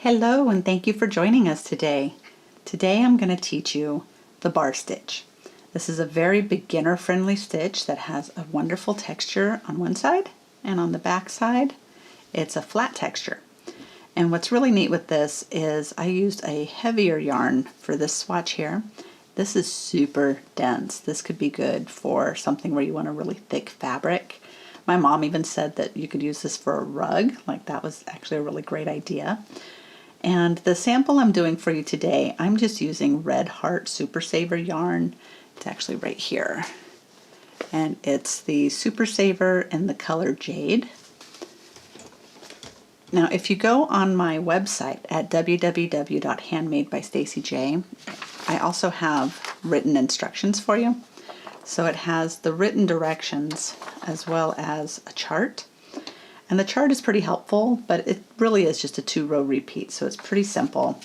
Hello and thank you for joining us today. Today I'm going to teach you the bar stitch. This is a very beginner friendly stitch that has a wonderful texture on one side, and on the back side it's a flat texture. And what's really neat with this is I used a heavier yarn for this swatch here. This is super dense. This could be good for something where you want a really thick fabric. My mom even said that you could use this for a rug. Like, that was actually a really great idea. And the sample I'm doing for you today, I'm just using Red Heart Super Saver yarn. It's actually right here. And it's the Super Saver in the color Jade. Now, if you go on my website at www.HandmadeByStacyJ, I also have written instructions for you. So it has the written directions as well as a chart. And the chart is pretty helpful, but it really is just a 2-row repeat, so it's pretty simple.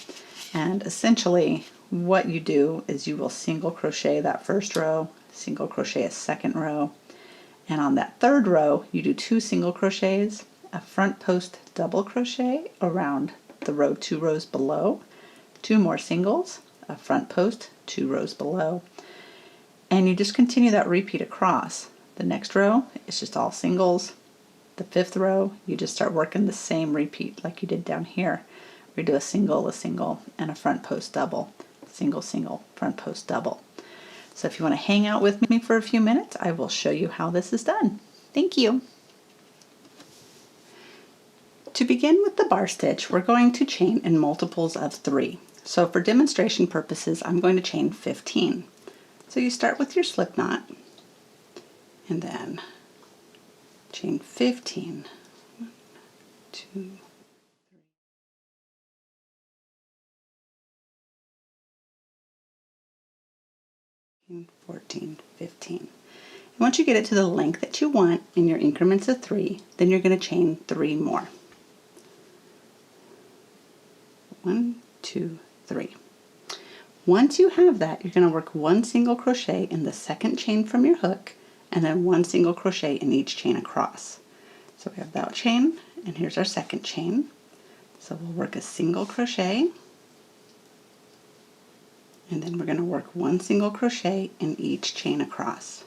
And essentially what you do is you will single crochet that first row, single crochet a second row, and on that third row you do 2 single crochets, a front post double crochet around the row 2 rows below, 2 more singles, a front post 2 rows below, and you just continue that repeat across. The next row is just all singles. The 5th row, you just start working the same repeat like you did down here. We do a single, and a front post double. Single, single, front post double. So if you want to hang out with me for a few minutes, I will show you how this is done. Thank you. To begin with the bar stitch, we're going to chain in multiples of 3. So for demonstration purposes, I'm going to chain 15. So you start with your slip knot, and then chain 15, 1, 2, 3, 14, 15. And once you get it to the length that you want in your increments of 3, then you're going to chain 3 more. 1, 2, 3. Once you have that, you're going to work 1 single crochet in the second chain from your hook, and then 1 single crochet in each chain across. So we have that chain, and here's our second chain. So we'll work a single crochet, and then we're going to work 1 single crochet in each chain across.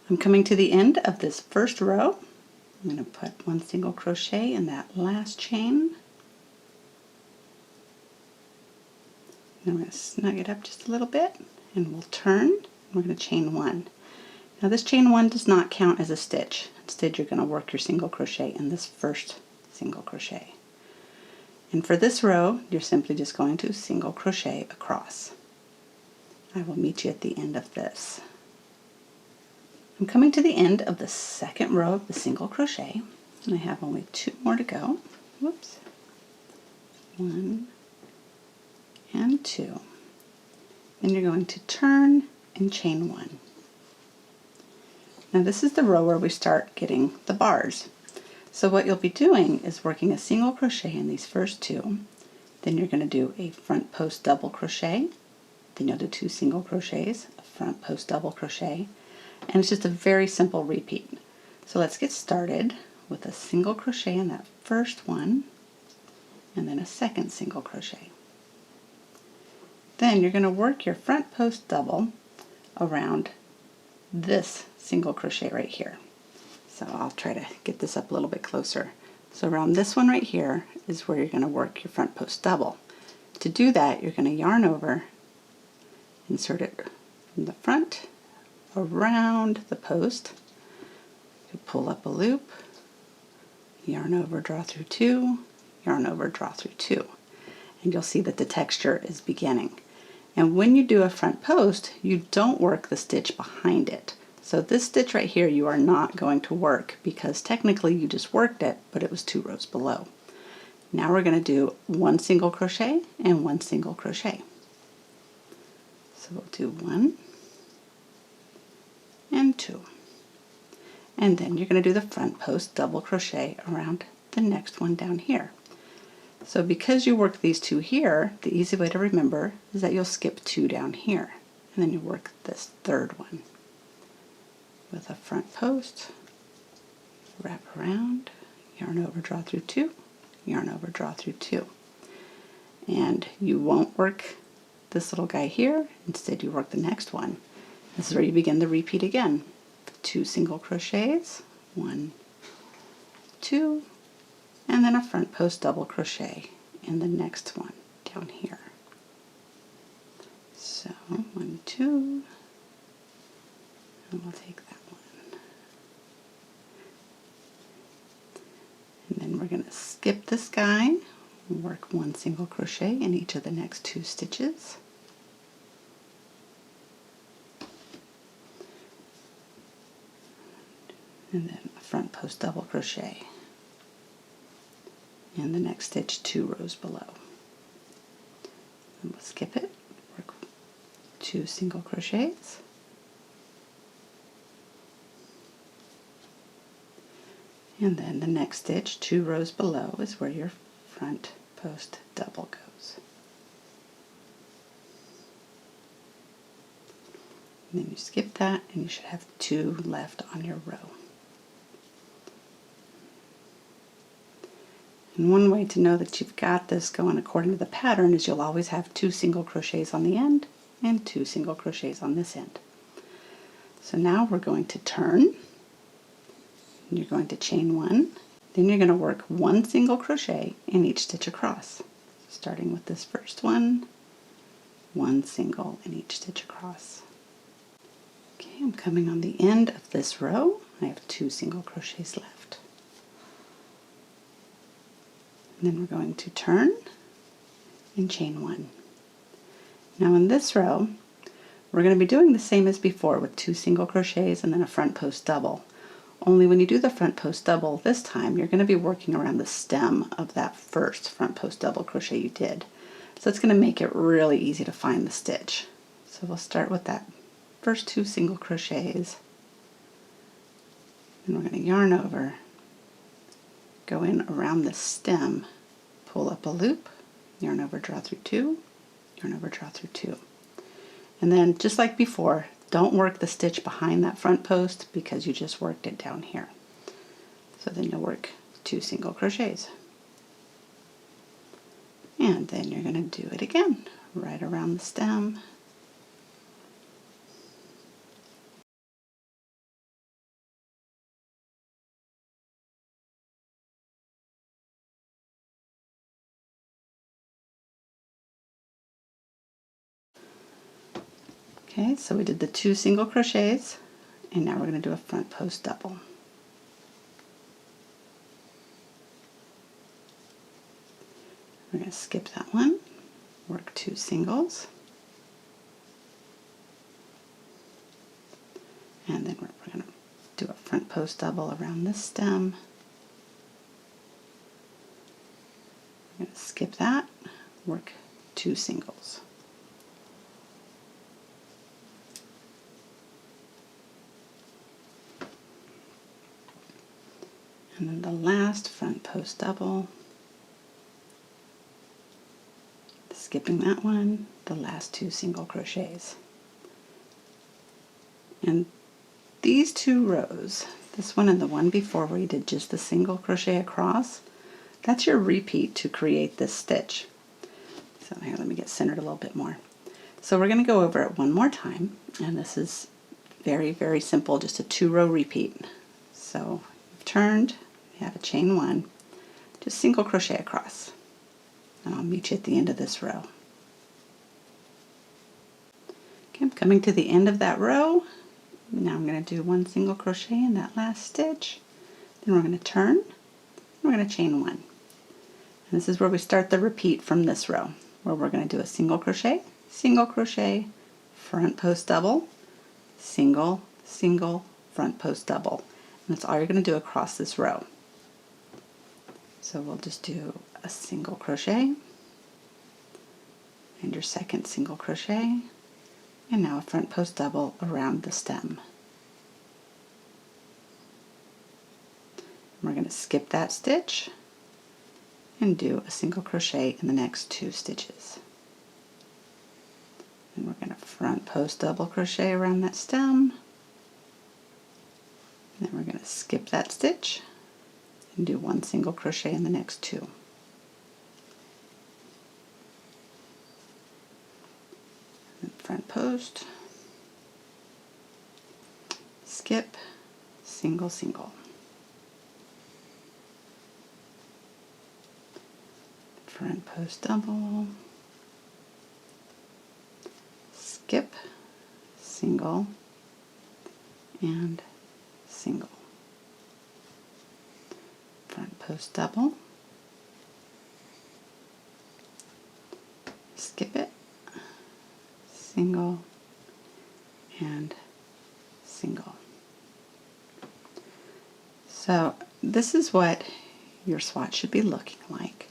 I'm coming to the end of this first row. I'm going to put 1 single crochet in that last chain. I'm going to snug it up just a little bit, and we'll turn. We're going to chain 1. Now this chain 1 does not count as a stitch. Instead, you're going to work your single crochet in this first single crochet. And for this row, you're simply just going to single crochet across. I will meet you at the end of this. I'm coming to the end of the second row of the single crochet, and I have only 2 more to go. Whoops. 1 and 2. Then you're going to turn and chain 1. Now this is the row where we start getting the bars. So what you'll be doing is working a single crochet in these first 2, then you're going to do a front post double crochet, then you'll do 2 single crochets, a front post double crochet, and it's just a very simple repeat. So let's get started with a single crochet in that first one, and then a second single crochet. Then you're going to work your front post double around this single crochet right here. So I'll try to get this up a little bit closer. So around this one right here is where you're going to work your front post double. To do that, you're going to yarn over, insert it from the front around the post, you pull up a loop, yarn over, draw through 2, yarn over, draw through 2, and you'll see that the texture is beginning. And when you do a front post, you don't work the stitch behind it. So this stitch right here you are not going to work, because technically you just worked it, but it was 2 rows below. Now we're going to do 1 single crochet and 1 single crochet. So we'll do 1 and 2. And then you're going to do the front post double crochet around the next one down here. So because you work these 2 here, the easy way to remember is that you'll skip 2 down here, and then you work this third one with a front post, wrap around, yarn over, draw through 2, yarn over, draw through 2. And you won't work this little guy here, instead you work the next one. This is where you begin the repeat again. 2 single crochets, 1, 2, and then a front post double crochet in the next one down here. So 1, 2, and we'll take that one. And then we're going to skip this guy, work 1 single crochet in each of the next 2 stitches. And then a front post double crochet in the next stitch 2 rows below. And we'll skip it, work 2 single crochets, and then the next stitch 2 rows below is where your front post double goes. And then you skip that and you should have 2 left on your row. And one way to know that you've got this going according to the pattern is you'll always have 2 single crochets on the end and 2 single crochets on this end. So now we're going to turn. You're going to chain 1. Then you're going to work 1 single crochet in each stitch across. Starting with this first one, 1 single in each stitch across. Okay, I'm coming on the end of this row. I have 2 single crochets left. And then we're going to turn and chain 1. Now in this row, we're going to be doing the same as before with 2 single crochets and then a front post double. Only when you do the front post double this time, you're going to be working around the stem of that first front post double crochet you did. So it's going to make it really easy to find the stitch. So we'll start with that first 2 single crochets. And we're going to yarn over, go in around the stem, pull up a loop, yarn over, draw through 2, yarn over, draw through 2. And then just like before, don't work the stitch behind that front post because you just worked it down here. So then you'll work 2 single crochets. And then you're going to do it again, right around the stem. Okay, so we did the 2 single crochets, and now we're going to do a front post double. We're going to skip that one, work 2 singles, and then we're going to do a front post double around this stem. We're going to skip that, work 2 singles. And then the last front post double, skipping that one, the last 2 single crochets. And these 2 rows, this one and the one before where you did just the single crochet across, that's your repeat to create this stitch. So here, let me get centered a little bit more. So we're going to go over it one more time, and this is very, very simple, just a 2-row repeat. So you've turned, you have a chain 1, just single crochet across, and I'll meet you at the end of this row. Okay, I'm coming to the end of that row. Now I'm going to do 1 single crochet in that last stitch. Then we're going to turn, and we're going to chain 1. And this is where we start the repeat from this row, where we're going to do a single crochet, front post double, single, single, front post double. And that's all you're going to do across this row. So we'll just do a single crochet, and your second single crochet, and now a front post double around the stem. We're going to skip that stitch and do a single crochet in the next 2 stitches. And we're going to front post double crochet around that stem. And then we're going to skip that stitch and do 1 single crochet in the next 2. And front post, skip, single, single. Front post double, skip, single, and single. Front post double, skip it, single, and single. So this is what your swatch should be looking like.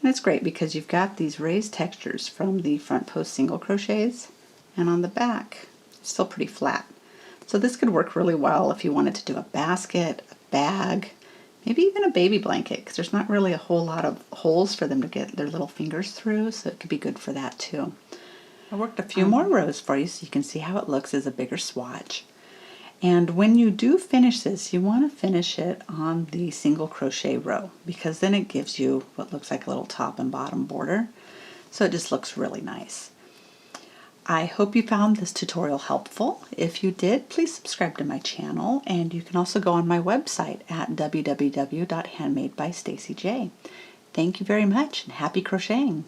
And it's great because you've got these raised textures from the front post single crochets, and on the back it's still pretty flat. So this could work really well if you wanted to do a basket, a bag, maybe even a baby blanket, because there's not really a whole lot of holes for them to get their little fingers through, so it could be good for that too. I worked a few more rows for you so you can see how it looks as a bigger swatch. And when you do finish this, you want to finish it on the single crochet row, because then it gives you what looks like a little top and bottom border. So it just looks really nice. I hope you found this tutorial helpful. If you did, please subscribe to my channel, and you can also go on my website at www.HandmadeByStacyJ. Thank you very much, and happy crocheting!